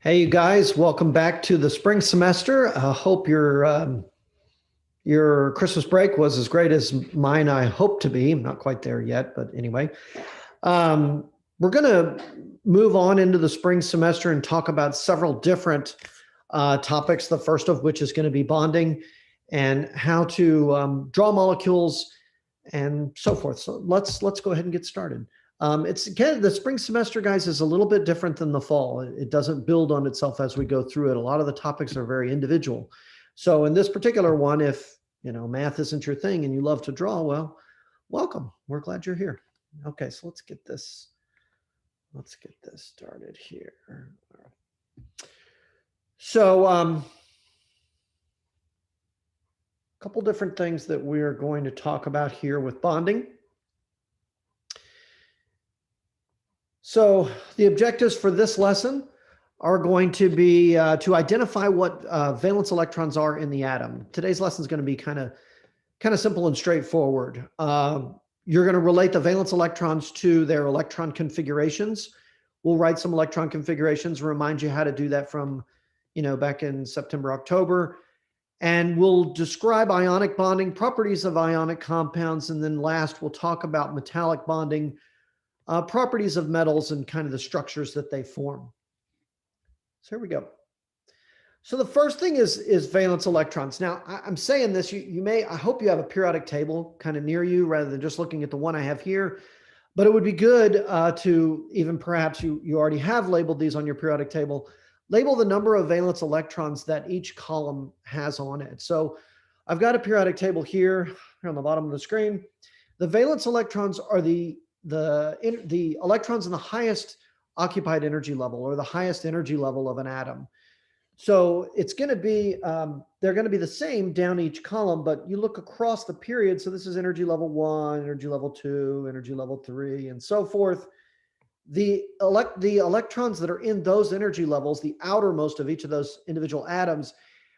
Hey, you guys, welcome back to the spring semester. I hope your Christmas break was as great as mine. I hope to be. I'm not quite there yet, but anyway, we're going to move on into the spring semester and talk about several different topics. The first of which is going to be bonding and how to draw molecules and so forth. So let's go ahead and get started. It's again, the spring semester, guys, is a little bit different than the fall. It doesn't build on itself as we go through it. A lot of the topics are very individual. So in this particular one, if math isn't your thing and you love to draw, well, welcome. We're glad you're here. Okay, so let's get this started here. So a couple different things that we're going to talk about here with bonding. So the objectives for this lesson are going to be to identify what valence electrons are in the atom. Today's lesson is going to be kind of simple and straightforward. You're going to relate the valence electrons to their electron configurations. We'll write some electron configurations, remind you how to do that from, back in September, October. And we'll describe ionic bonding, properties of ionic compounds. And then last, we'll talk about metallic bonding, properties of metals and kind of the structures that they form. So here we go. So the first thing is valence electrons. Now I'm saying this, I hope you have a periodic table kind of near you rather than just looking at the one I have here, but it would be good to even perhaps you already have labeled these on your periodic table, label the number of valence electrons that each column has on it. So I've got a periodic table here on the bottom of the screen. The valence electrons are the electrons in the highest occupied energy level or the highest energy level of an atom. So it's going to be, they're going to be the same down each column, but you look across the period. So this is energy level 1, energy level 2, energy level 3, and so forth. The electrons that are in those energy levels, the outermost of each of those individual atoms,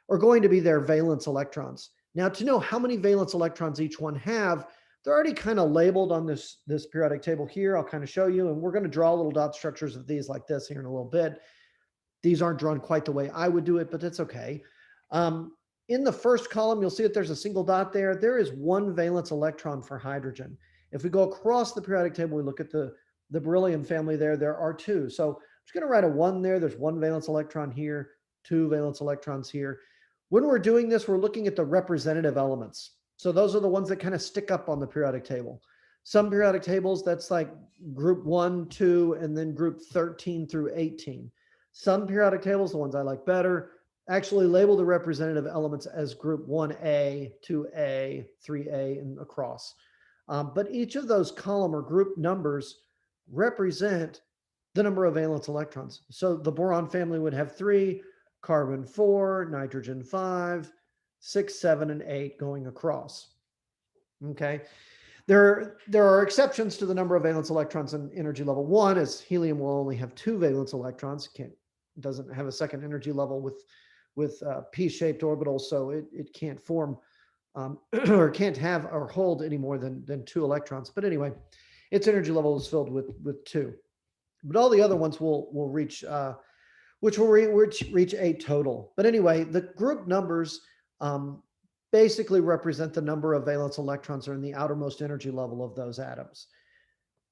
are going to be their valence electrons. Now, to know how many valence electrons each one have, they're already kind of labeled on this periodic table here. I'll kind of show you, and we're going to draw little dot structures of these like this here in a little bit. These aren't drawn quite the way I would do it, but it's okay. In the first column, you'll see that there's a single dot there. There is one valence electron for hydrogen. If we go across the periodic table, we look at the beryllium family there are two. So I'm just going to write a 1 there. There's one valence electron here, 2 valence electrons here. When we're doing this, we're looking at the representative elements. So those are the ones that kind of stick up on the periodic table. Some periodic tables, that's like group 1, 2, and then group 13 through 18. Some periodic tables, the ones I like better, actually label the representative elements as group 1A, 2A, 3A, and across. But each of those column or group numbers represent the number of valence electrons. So the boron family would have 3, carbon 4, nitrogen 5, 6, 7, and 8 going across. Okay. There are exceptions to the number of valence electrons in energy level 1, as helium will only have 2 valence electrons. Doesn't have a second energy level with p-shaped orbitals, so it can't form or can't have or hold any more than 2 electrons. But anyway, its energy level is filled with 2. But all the other ones will reach which will reach 8 total. But anyway, the group numbers basically represent the number of valence electrons are in the outermost energy level of those atoms.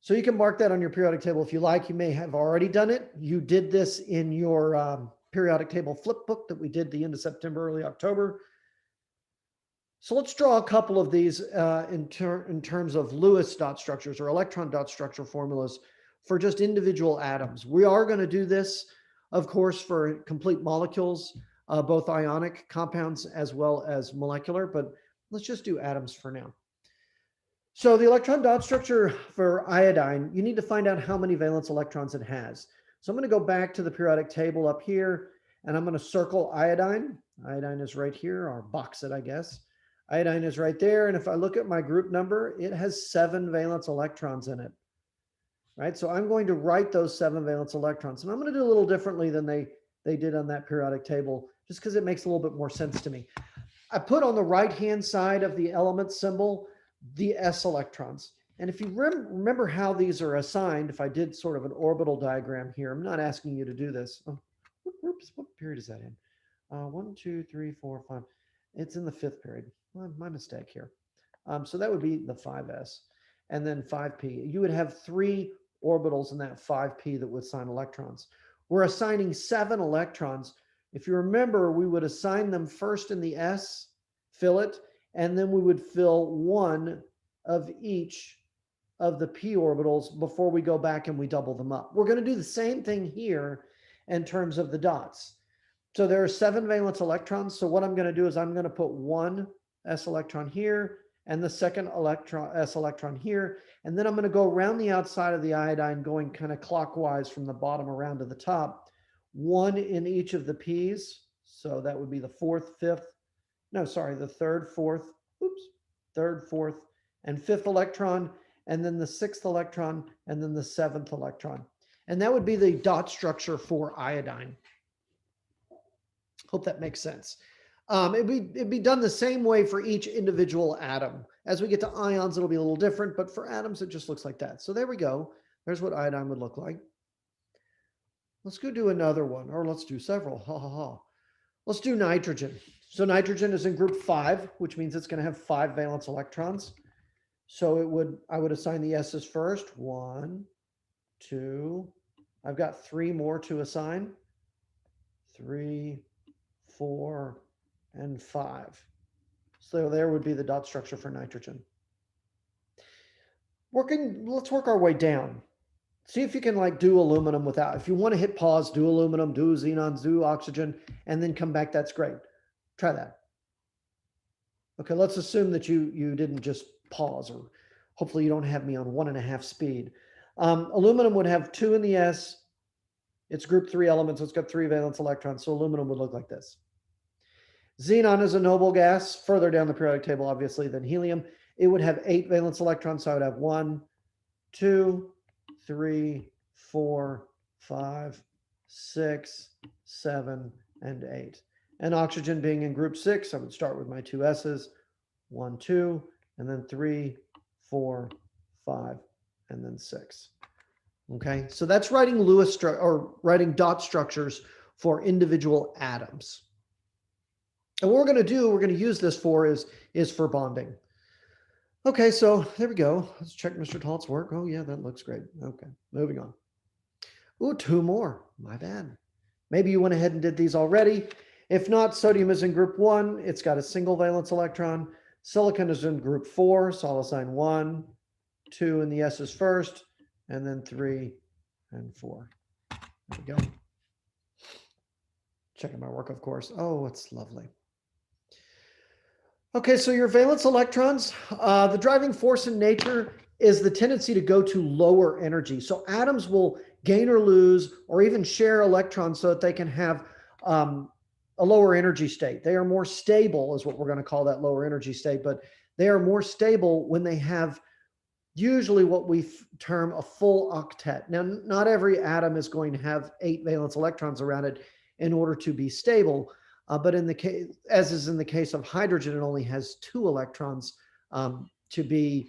So you can mark that on your periodic table if you like. You may have already done it. You did this in your periodic table flip book that we did the end of September, early October. So let's draw a couple of these in terms of Lewis dot structures or electron dot structure formulas for just individual atoms. We are going to do this, of course, for complete molecules, both ionic compounds as well as molecular, but let's just do atoms for now. So the electron dot structure for iodine, you need to find out how many valence electrons it has. So I'm going to go back to the periodic table up here, and I'm going to circle iodine. Iodine is right here, or box it, I guess. Iodine is right there, and if I look at my group number, it has 7 valence electrons in it. Right, so I'm going to write those 7 valence electrons, and I'm going to do a little differently than they did on that periodic table, just because it makes a little bit more sense to me. I put on the right-hand side of the element symbol the s electrons. And if you remember how these are assigned, if I did sort of an orbital diagram here, I'm not asking you to do this. what period is that in? 1, 2, 3, 4, 5. It's in the fifth period. My mistake here. So that would be the 5s. And then 5p. You would have 3 orbitals in that 5p that would assign electrons. We're assigning 7 electrons. If you remember, we would assign them first in the s, fill it, and then we would fill 1 of each of the p orbitals before we go back and we double them up. We're going to do the same thing here in terms of the dots. So there are 7 valence electrons. So what I'm going to do is I'm going to put 1 s electron here and the second s electron here. And then I'm going to go around the outside of the iodine, going kind of clockwise from the bottom around to the top, 1 in each of the p's. So that would be the the third, fourth, and fifth electron, and then the 6th electron, and then the 7th electron. And that would be the dot structure for iodine. Hope that makes sense. It'd be done the same way for each individual atom. As we get to ions, it'll be a little different, but for atoms, it just looks like that. So there we go. There's what iodine would look like. Let's go do another one, or let's do several. Let's do nitrogen. So nitrogen is in group 5, which means it's going to have 5 valence electrons. So I would assign the s's first. 1, 2. I've got 3 more to assign. 3, 4, and 5. So there would be the dot structure for nitrogen. Let's work our way down. See if you can do aluminum without. If you want to hit pause, do aluminum, do xenons, do oxygen, and then come back. That's great. Try that. Okay, let's assume that you didn't just pause, or hopefully you don't have me on 1.5 speed. Aluminum would have 2 in the s. It's group 3 elements, so it's got 3 valence electrons. So aluminum would look like this. Xenon is a noble gas, further down the periodic table, obviously, than helium. It would have 8 valence electrons, so I would have 1, 2, 3, 4, 5, 6, 7, and 8. And oxygen being in group 6, I would start with my 2 s's, 1, 2, and then 3, 4, 5, and then 6. Okay, so that's writing writing dot structures for individual atoms. And what we're going to do, we're going to use this for is for bonding. Okay, so there we go. Let's check Mr. Talt's work. Oh yeah, that looks great. Okay, moving on. Ooh, 2 more. My bad. Maybe you went ahead and did these already. If not, sodium is in group 1. It's got a single valence electron. Silicon is in group 4, so I'll assign 1, 2 in the s's first, and then 3 and 4. There we go. Checking my work, of course. Oh, it's lovely. Okay, so your valence electrons, the driving force in nature is the tendency to go to lower energy. So atoms will gain or lose, or even share electrons so that they can have a lower energy state. They are more stable, is what we're going to call that lower energy state, but they are more stable when they have usually what we term a full octet. Now, not every atom is going to have 8 valence electrons around it in order to be stable. But in the case, as is in the case of hydrogen, it only has 2 electrons to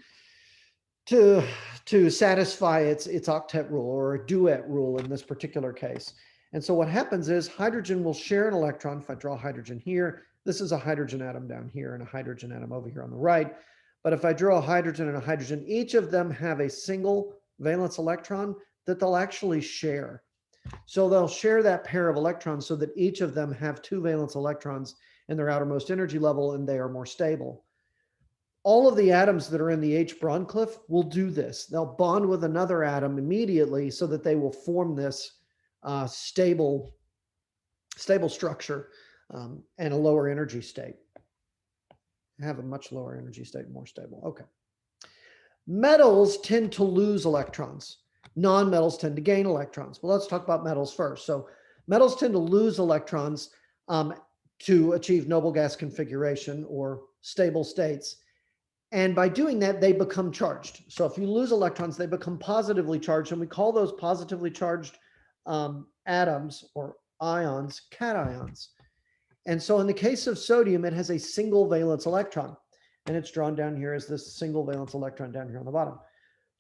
satisfy its octet rule, or a duet rule in this particular case. And so what happens is hydrogen will share an electron. If I draw hydrogen here, this is a hydrogen atom down here and a hydrogen atom over here on the right. But if I draw a hydrogen and a hydrogen, each of them have a single valence electron that they'll actually share. So they'll share that pair of electrons so that each of them have 2 valence electrons in their outermost energy level, and they are more stable. All of the atoms that are in the H Bronscliffe will do this. They'll bond with another atom immediately so that they will form this stable structure and a lower energy state. Have a much lower energy state, more stable. Okay. Metals tend to lose electrons. Non-metals tend to gain electrons. Well, let's talk about metals first. So metals tend to lose electrons to achieve noble gas configuration or stable states. And by doing that, they become charged. So if you lose electrons, they become positively charged. And we call those positively charged atoms or ions cations. And so in the case of sodium, it has a single valence electron. And it's drawn down here as this single valence electron down here on the bottom.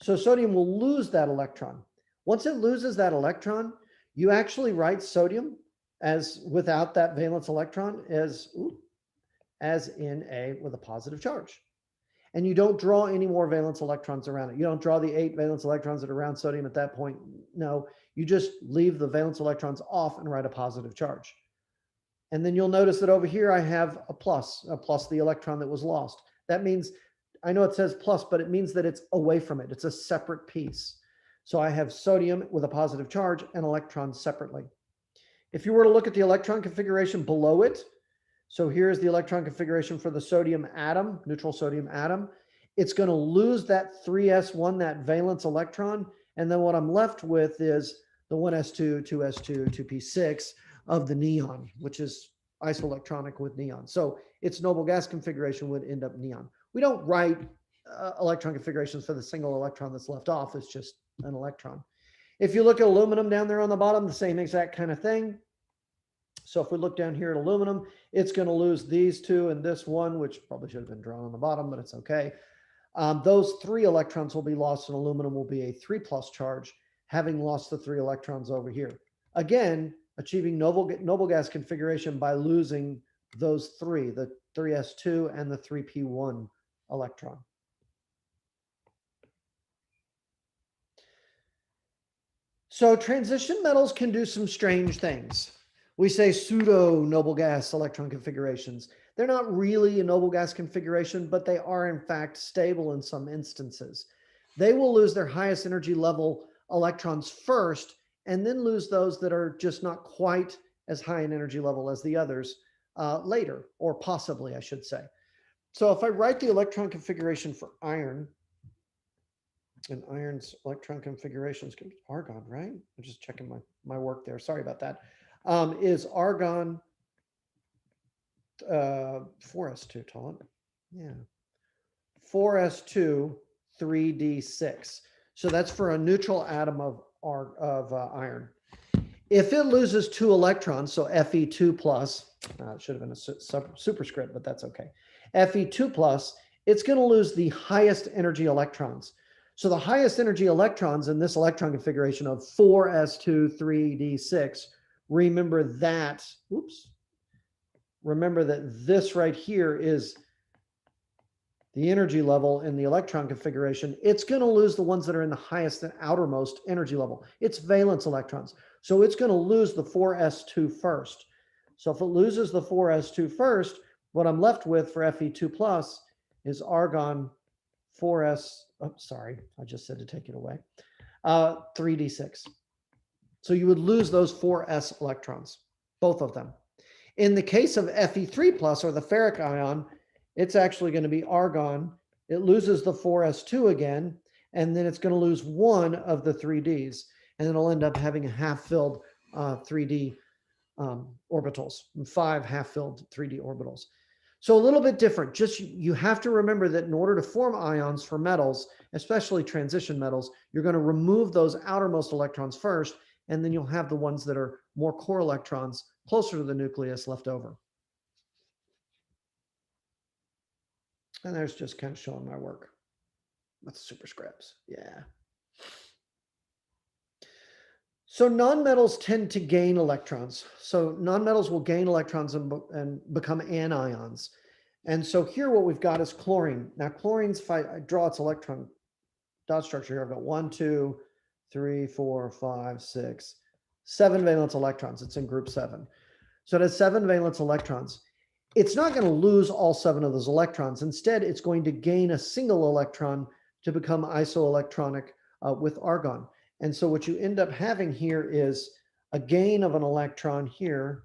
So sodium will lose that electron. Once it loses that electron, you actually write sodium as without that valence electron as in A with a positive charge. And you don't draw any more valence electrons around it. You don't draw the 8 valence electrons that are around sodium at that point. No, you just leave the valence electrons off and write a positive charge. And then you'll notice that over here I have a plus the electron that was lost. That means, I know it says plus, but it means that it's away from it. It's a separate piece. So I have sodium with a positive charge and electrons separately. If you were to look at the electron configuration below it, so here's the electron configuration for the sodium atom, neutral sodium atom. It's going to lose that 3s1, that valence electron. And then what I'm left with is the 1s2, 2s2, 2p6 of the neon, which is isoelectronic with neon. So its noble gas configuration would end up neon. We don't write electron configurations for the single electron that's left off. It's just an electron. If you look at aluminum down there on the bottom, the same exact kind of thing. So if we look down here at aluminum, it's going to lose these two and this one, which probably should have been drawn on the bottom, but it's okay. Those 3 electrons will be lost, and aluminum will be a 3+ charge, having lost the 3 electrons over here. Again, achieving noble gas configuration by losing those 3, the 3s2 and the 3p1 electron. So transition metals can do some strange things. We say pseudo noble gas electron configurations. They're not really a noble gas configuration, but they are in fact stable in some instances. They will lose their highest energy level electrons first, and then lose those that are just not quite as high an energy level as the others later, or possibly, I should say. So if I write the electron configuration for iron, and iron's electron configurations, argon, right? I'm just checking my work there. Sorry about that. Is argon 4s2, Tolan? Yeah. 4s2, 3d6. So that's for a neutral atom of iron. If it loses 2 electrons, so Fe2 plus, it should have been a superscript, but that's okay. Fe2 plus, it's going to lose the highest energy electrons. So the highest energy electrons in this electron configuration of 4s2, 3d6, remember that this right here is the energy level in the electron configuration. It's going to lose the ones that are in the highest and outermost energy level. It's valence electrons. So it's going to lose the 4s2 first. So if it loses the 4s2 first, what I'm left with for Fe2 plus is argon 4s, oh, sorry, I just said to take it away, 3d6. So you would lose those 4s electrons, both of them. In the case of Fe3 plus, or the ferric ion, it's actually going to be argon. It loses the 4s2 again, and then it's going to lose one of the 3ds, and it'll end up having a half-filled 3d orbitals, and 5 half-filled 3d orbitals. So a little bit different. Just you have to remember that in order to form ions for metals, especially transition metals, you're going to remove those outermost electrons first, and then you'll have the ones that are more core electrons closer to the nucleus left over. And there's just kind of showing my work with superscripts. Yeah. So nonmetals tend to gain electrons. So nonmetals will gain electrons and become anions. And so here what we've got is chlorine. Now chlorine's, if I draw its electron dot structure here, I've got 1, 2, 3, 4, 5, 6, 7 valence electrons. It's in group 7. So it has 7 valence electrons. It's not going to lose all 7 of those electrons. Instead, it's going to gain a single electron to become isoelectronic with argon. And so what you end up having here is a gain of an electron here,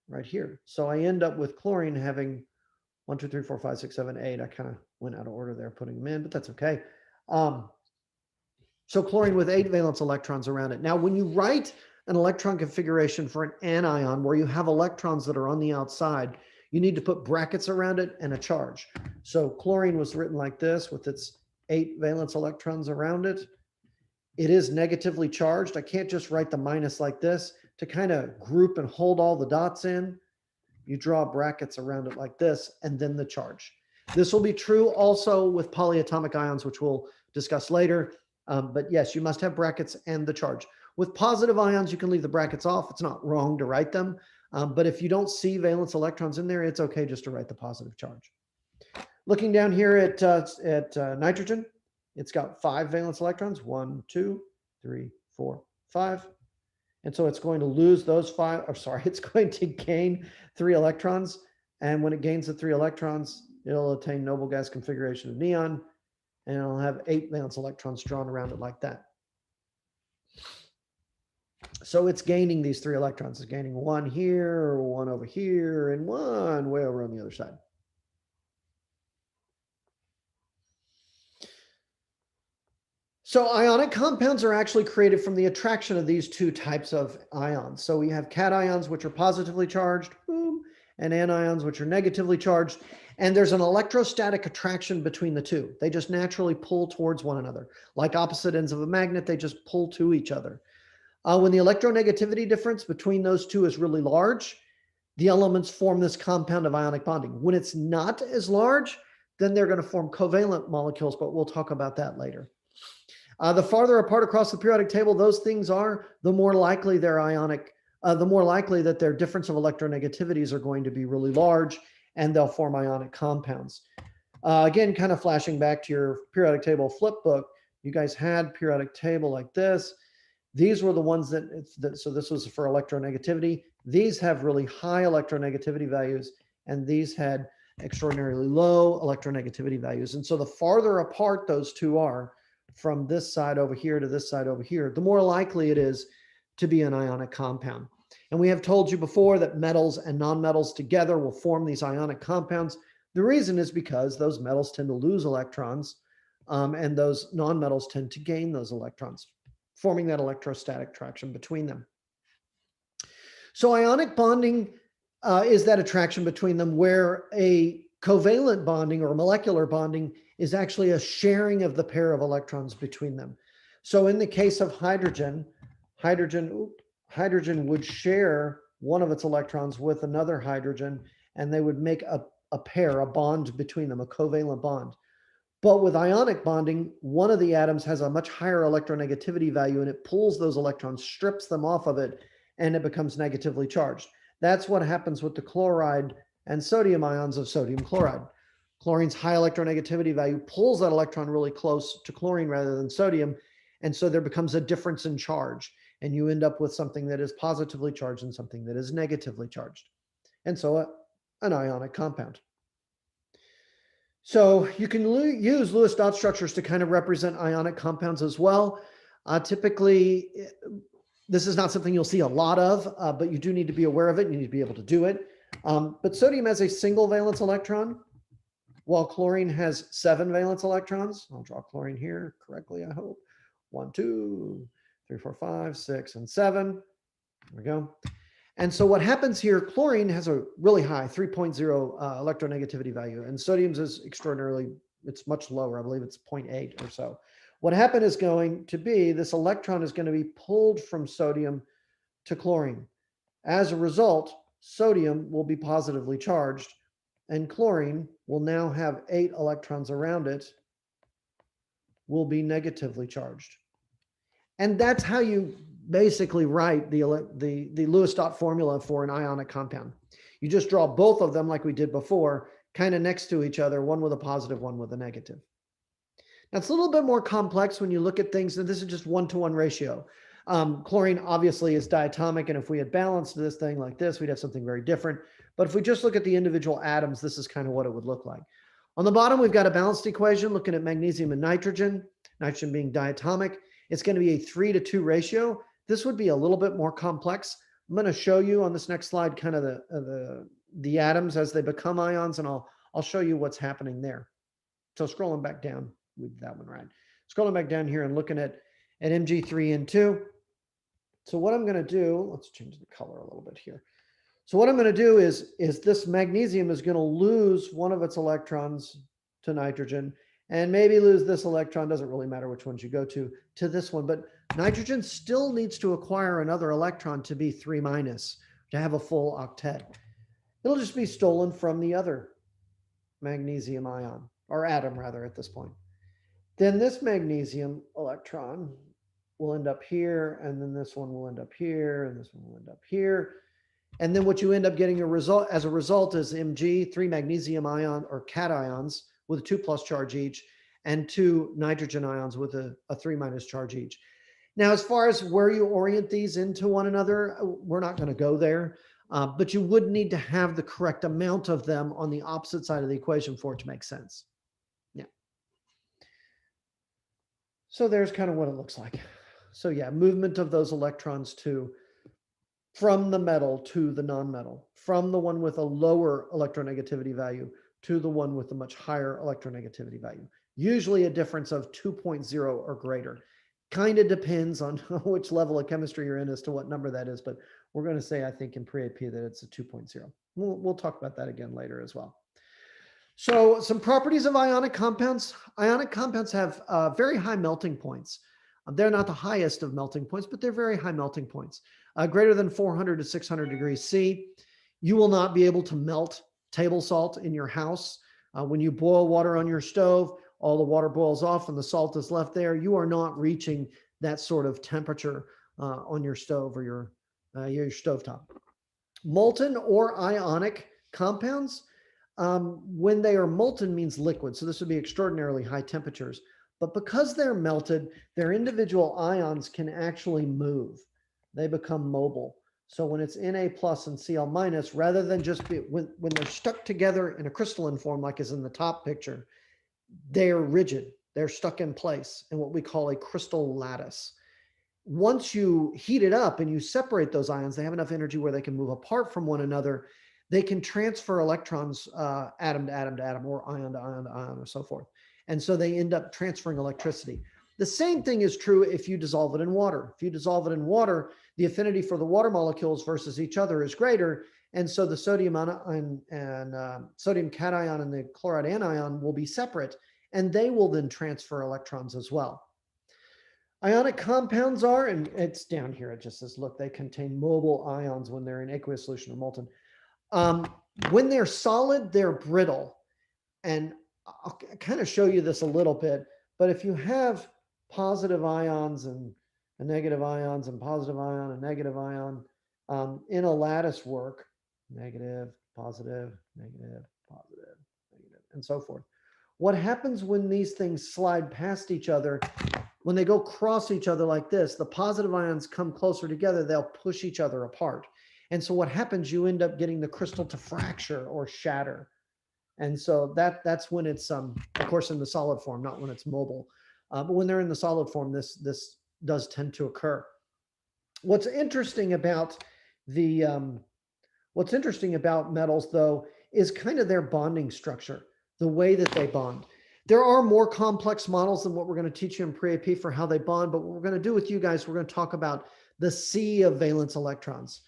right here. So I end up with chlorine having 1, 2, 3, 4, 5, 6, 7, 8. I kind of went out of order there putting them in, but that's okay. So chlorine with 8 valence electrons around it. Now, when you write an electron configuration for an anion where you have electrons that are on the outside, you need to put brackets around it and a charge. So chlorine was written like this with its 8 valence electrons around it. It is negatively charged. I can't just write the minus like this. To kind of group and hold all the dots in, you draw brackets around it like this, and then the charge. This will be true also with polyatomic ions, which we'll discuss later. But yes, you must have brackets and the charge. With positive ions, you can leave the brackets off. It's not wrong to write them. But if you don't see valence electrons in there, it's okay just to write the positive charge. Looking down here at nitrogen, it's got 5 valence electrons, 1, 2, 3, 4, 5. And so it's going to lose those 5, or sorry, it's going to gain 3 electrons. And when it gains the 3 electrons, it'll attain noble gas configuration of neon, and it'll have 8 valence electrons drawn around it like that. So it's gaining these 3 electrons. It's gaining 1 here, 1 over here, and 1 way over on the other side. So ionic compounds are actually created from the attraction of these 2 types of ions. So we have cations, which are positively charged, boom, and anions, which are negatively charged. And there's an electrostatic attraction between the 2. They just naturally pull towards one another. Like opposite ends of a magnet, they just pull to each other. When the electronegativity difference between those 2 is really large, the elements form this compound of ionic bonding. When it's not as large, then they're going to form covalent molecules, but we'll talk about that later. The farther apart across the periodic table those things are, the more likely they're ionic, the more likely that their difference of electronegativities are going to be really large, and they'll form ionic compounds. Again, kind of flashing back to your periodic table flip book, you guys had periodic table like this. These were the ones so this was for electronegativity. These have really high electronegativity values, and these had extraordinarily low electronegativity values. And so the farther apart those 2 are, from this side over here to this side over here, the more likely it is to be an ionic compound. And we have told you before that metals and nonmetals together will form these ionic compounds. The reason is because those metals tend to lose electrons, and those nonmetals tend to gain those electrons, forming that electrostatic attraction between them. So ionic bonding is that attraction between them, where a covalent bonding or molecular bonding is actually a sharing of the pair of electrons between them. So in the case of hydrogen would share one of its electrons with another hydrogen, and they would make a pair, a bond between them, a covalent bond. But with ionic bonding, one of the atoms has a much higher electronegativity value, and it pulls those electrons, strips them off of it, and it becomes negatively charged. That's what happens with the chloride and sodium ions of sodium chloride. Chlorine's high electronegativity value pulls that electron really close to chlorine rather than sodium, and so there becomes a difference in charge, and you end up with something that is positively charged and something that is negatively charged, and so an ionic compound. So you can use Lewis dot structures to kind of represent ionic compounds as well. Typically, this is not something you'll see a lot of, but you do need to be aware of it. You need to be able to do it. But sodium has a single valence electron, while chlorine has 7 valence electrons. I'll draw chlorine here correctly, I hope. 1, 2, 3, 4, 5, 6, and 7. There we go. And so what happens here, chlorine has a really high 3.0 electronegativity value, and sodium's is extraordinarily, it's much lower. I believe it's 0.8 or so. What happened is going to be, this electron is going to be pulled from sodium to chlorine. As a result, sodium will be positively charged, and chlorine will now have 8 electrons around it, will be negatively charged. And that's how you basically write the Lewis dot formula for an ionic compound. You just draw both of them like we did before, kind of next to each other, one with a positive, one with a negative. Now, it's a little bit more complex when you look at things, and this is just 1-to-1 ratio. Chlorine obviously is diatomic, and if we had balanced this thing like this, we'd have something very different. But if we just look at the individual atoms, this is kind of what it would look like. On the bottom, we've got a balanced equation looking at magnesium and nitrogen being diatomic. It's going to be a 3-to-2 ratio. This would be a little bit more complex. I'm going to show you on this next slide kind of the atoms as they become ions, and I'll show you what's happening there. So scrolling back down with that one, right? Scrolling back down here and looking at Mg3N2. So what I'm going to do, let's change the color a little bit here. So what I'm going to do is this magnesium is going to lose one of its electrons to nitrogen, and maybe lose this electron, doesn't really matter which ones you go to this one, but nitrogen still needs to acquire another electron to be 3-, to have a full octet. It'll just be stolen from the other magnesium ion, or atom rather at this point. Then this magnesium electron will end up here, and then this one will end up here, and this one will end up here. And then what you end up getting as a result is Mg, 3 magnesium ion or cations with a 2+ charge each, and 2 nitrogen ions with a 3- charge each. Now, as far as where you orient these into one another, we're not going to go there, but you would need to have the correct amount of them on the opposite side of the equation for it to make sense. Yeah. So there's kind of what it looks like. So yeah, movement of those electrons from the metal to the nonmetal, from the one with a lower electronegativity value to the one with a much higher electronegativity value. Usually a difference of 2.0 or greater. Kind of depends on which level of chemistry you're in as to what number that is, but we're going to say, I think in pre-AP that it's a 2.0. We'll talk about that again later as well. So some properties of ionic compounds. Ionic compounds have very high melting points. They're not the highest of melting points, but they're very high melting points. Greater than 400 to 600 degrees C. You will not be able to melt table salt in your house. When you boil water on your stove, all the water boils off and the salt is left there. You are not reaching that sort of temperature on your stove or your stovetop. Molten or ionic compounds, when they are molten means liquid. So this would be extraordinarily high temperatures. But because they're melted, their individual ions can actually move. They become mobile. So when it's Na+ and Cl-, rather than just be, when they're stuck together in a crystalline form, like is in the top picture, they're rigid. They're stuck in place in what we call a crystal lattice. Once you heat it up and you separate those ions, they have enough energy where they can move apart from one another. They can transfer electrons atom to atom to atom, or ion to ion to ion, or so forth. And so they end up transferring electricity. The same thing is true if you dissolve it in water. If you dissolve it in water, the affinity for the water molecules versus each other is greater. And so the sodium cation and the chloride anion will be separate, and they will then transfer electrons as well. Ionic compounds are, and it's down here, it just says, look, they contain mobile ions when they're in aqueous solution or molten. When they're solid, they're brittle. And I'll kind of show you this a little bit, but if you have positive ions and negative ions and positive ion and negative ion in a lattice work, negative, positive, negative, positive, negative, and so forth. What happens when these things slide past each other, when they go cross each other like this, the positive ions come closer together, they'll push each other apart. And so what happens, you end up getting the crystal to fracture or shatter. And so that's when it's, of course, in the solid form, not when it's mobile. But when they're in the solid form, this does tend to occur. What's interesting about metals, though, is kind of their bonding structure, the way that they bond. There are more complex models than what we're going to teach you in pre-AP for how they bond, but what we're going to do with you guys, we're going to talk about the sea of valence electrons.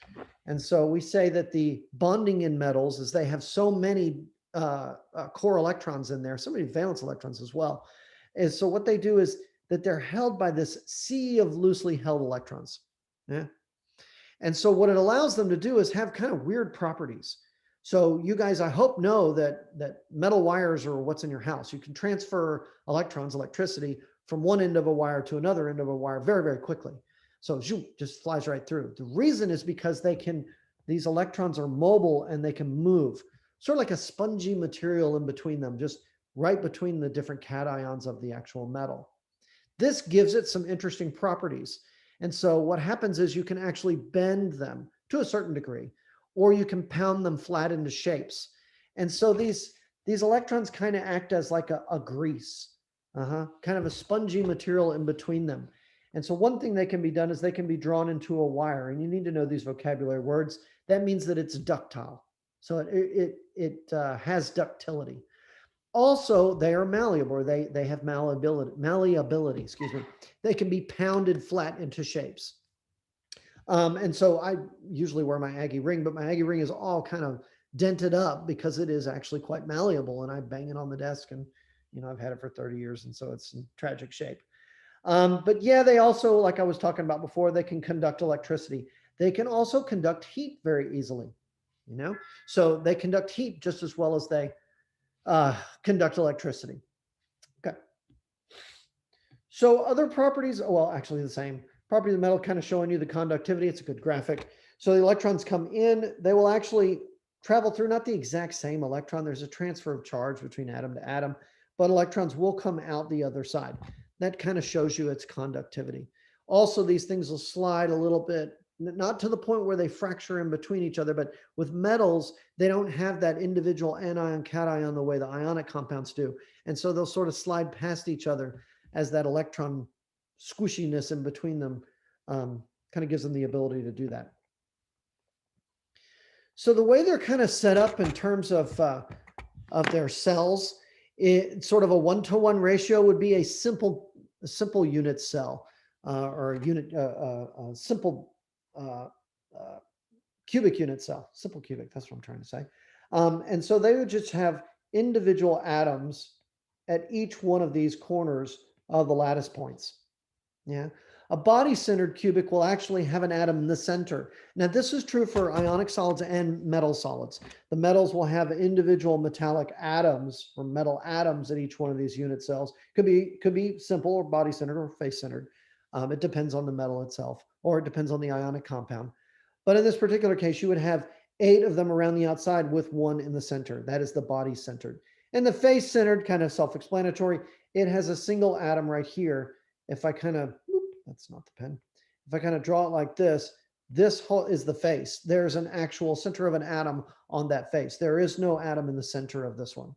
And so we say that the bonding in metals is they have so many core electrons in there, so many valence electrons as well. And so what they do is that they're held by this sea of loosely held electrons. Yeah. And so what it allows them to do is have kind of weird properties. So you guys, I hope, know that metal wires are what's in your house. You can transfer electrons, electricity, from one end of a wire to another end of a wire very, very quickly. So just flies right through. The reason is because these electrons are mobile and they can move, sort of like a spongy material in between them, just right between the different cations of the actual metal. This gives it some interesting properties. And so what happens is you can actually bend them to a certain degree, or you can pound them flat into shapes. And so these electrons kind of act as like a grease, kind of a spongy material in between them. And so one thing that can be done is they can be drawn into a wire, and you need to know these vocabulary words. That means that it's ductile. So it has ductility. Also, they are malleable, or they have malleability, excuse me. They can be pounded flat into shapes. And so I usually wear my Aggie ring, but my Aggie ring is all kind of dented up because it is actually quite malleable, and I bang it on the desk, and I've had it for 30 years, and so it's in tragic shape. But yeah, they also, like I was talking about before, they can conduct electricity. They can also conduct heat very easily, so they conduct heat just as well as they conduct electricity. Okay. So other properties, well, actually the same. Property of the metal kind of showing you the conductivity. It's a good graphic. So the electrons come in, they will actually travel through not the exact same electron. There's a transfer of charge between atom to atom, but electrons will come out the other side. That kind of shows you its conductivity. Also, these things will slide a little bit, not to the point where they fracture in between each other, but with metals, they don't have that individual anion cation the way the ionic compounds do. And so they'll sort of slide past each other as that electron squishiness in between them kind of gives them the ability to do that. So the way they're kind of set up in terms of their cells, it sort of a 1-to-1 ratio would be a simple unit cell or a unit simple cubic unit cell, simple cubic. That's what I'm trying to say. And so they would just have individual atoms at each one of these corners of the lattice points. Yeah. A body-centered cubic will actually have an atom in the center. Now, this is true for ionic solids and metal solids. The metals will have individual metallic atoms or metal atoms at each one of these unit cells. Could be simple or body-centered or face-centered. It depends on the metal itself, or it depends on the ionic compound. But in this particular case, you would have 8 of them around the outside with 1 in the center. That is the body-centered. And the face-centered, kind of self-explanatory, it has a single atom right here. If I kind of, that's not the pen. If I kind of draw it like this whole is the face. There's an actual center of an atom on that face. There is no atom in the center of this one.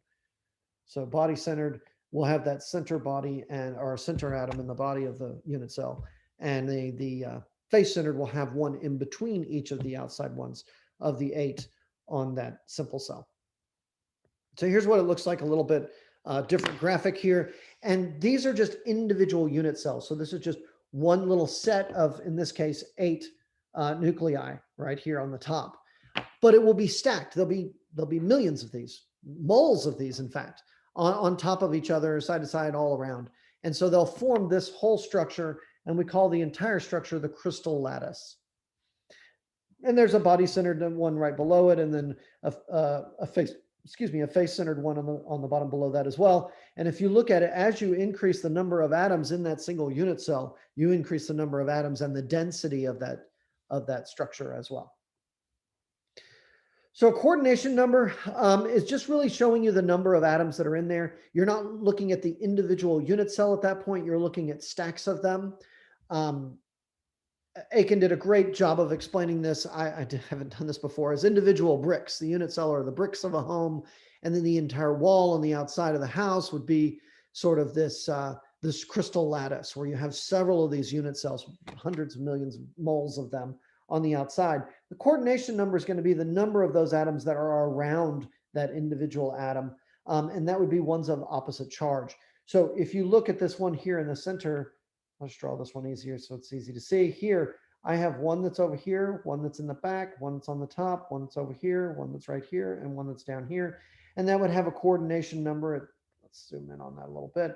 So body-centered will have that center body or center atom in the body of the unit cell. And the face-centered will have one in between each of the outside ones of the 8 on that simple cell. So here's what it looks like, a little bit different graphic here. And these are just individual unit cells. So this is just one little set of, in this case, 8 nuclei right here on the top. But it will be stacked. There'll be millions of these, moles of these, in fact, on top of each other, side to side, all around. And so they'll form this whole structure, and we call the entire structure the crystal lattice. And there's a body-centered one right below it, and then a face-centered one on the bottom below that as well. And if you look at it, as you increase the number of atoms in that single unit cell, you increase the number of atoms and the density of that structure as well. So a coordination number is just really showing you the number of atoms that are in there. You're not looking at the individual unit cell at that point. You're looking at stacks of them. Aiken did a great job of explaining this. I haven't done this before, as individual bricks. The unit cell are the bricks of a home, and then the entire wall on the outside of the house would be sort of this crystal lattice where you have several of these unit cells, hundreds of millions of moles of them on the outside. The coordination number is going to be the number of those atoms that are around that individual atom, and that would be ones of opposite charge. So if you look at this one here in the center, I'll just draw this one easier so it's easy to see. Here, I have one that's over here, one that's in the back, one that's on the top, one that's over here, one that's right here, and one that's down here. And that would have a coordination number. Let's zoom in on that a little bit.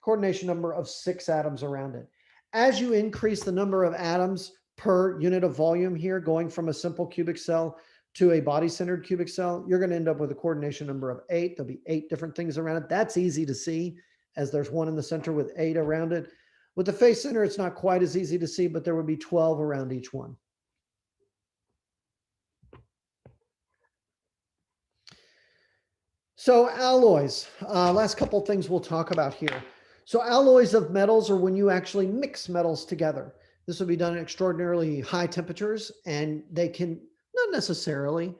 Coordination number of 6 atoms around it. As you increase the number of atoms per unit of volume here, going from a simple cubic cell to a body-centered cubic cell, you're going to end up with a coordination number of 8. There'll be 8 different things around it. That's easy to see, as there's one in the center with 8 around it. With the face center, it's not quite as easy to see, but there would be 12 around each one. So alloys, last couple things we'll talk about here. So alloys of metals are when you actually mix metals together. This will be done at extraordinarily high temperatures, and they can, not necessarily,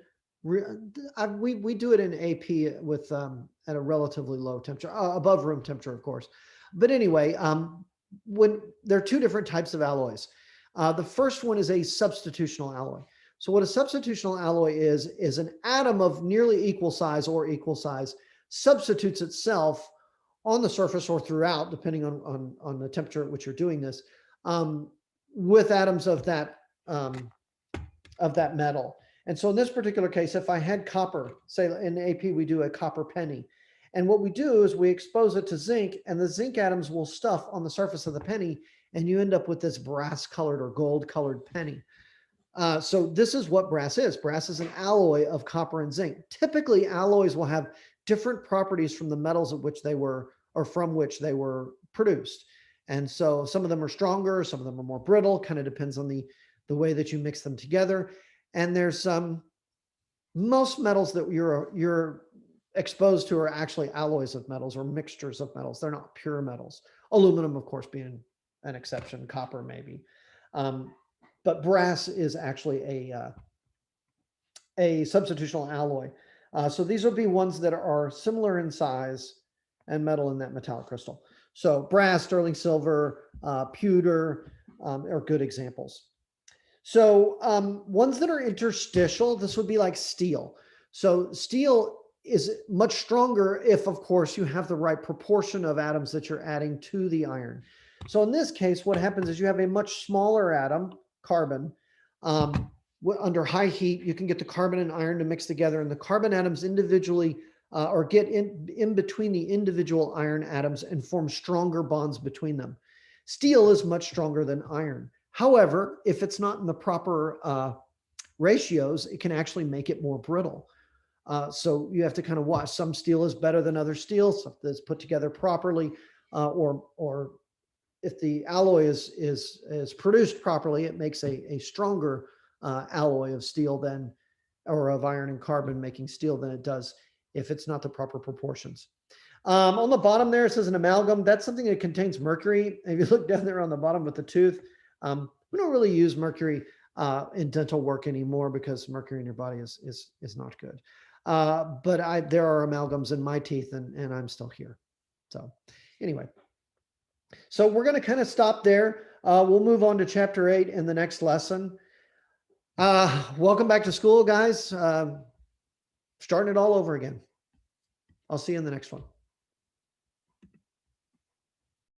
we do it in AP with at a relatively low temperature, above room temperature, of course. But anyway, when there are 2 different types of alloys. The first one is a substitutional alloy. So what a substitutional alloy is an atom of nearly equal size or equal size substitutes itself on the surface or throughout, depending on the temperature at which you're doing this, with atoms of that metal. And so in this particular case, if I had copper, say in AP we do a copper penny, and what we do is we expose it to zinc, and the zinc atoms will stuff on the surface of the penny, and you end up with this brass-colored or gold-colored penny. So this is what brass is. Brass is an alloy of copper and zinc. Typically, alloys will have different properties from the metals of which they were, or from which they were produced. And so some of them are stronger, some of them are more brittle, kind of depends on the way that you mix them together. And there's most metals that you're exposed to are actually alloys of metals or mixtures of metals. They're not pure metals. Aluminum, of course, being an exception, copper maybe. But brass is actually a substitutional alloy. So these will be ones that are similar in size and metal in that metallic crystal. So brass, sterling silver, pewter are good examples. So ones that are interstitial, this would be like steel. So steel is much stronger if, of course, you have the right proportion of atoms that you're adding to the iron. So in this case, what happens is you have a much smaller atom, carbon. Under high heat, you can get the carbon and iron to mix together, and the carbon atoms individually or get in between the individual iron atoms and form stronger bonds between them. Steel is much stronger than iron. However, if it's not in the proper ratios, it can actually make it more brittle. So you have to kind of watch. Some steel is better than other steel, so that's put together properly, or if the alloy is produced properly, it makes a stronger alloy of steel than, or of iron and carbon making steel than it does if it's not the proper proportions. On the bottom there, it says an amalgam. That's something that contains mercury. If you look down there on the bottom with the tooth, we don't really use mercury in dental work anymore because mercury in your body is not good. But there are amalgams in my teeth, and I'm still here. So anyway, so we're going to kind of stop there. We'll move on to chapter 8 in the next lesson. Welcome back to school, guys. Starting it all over again. I'll see you in the next one.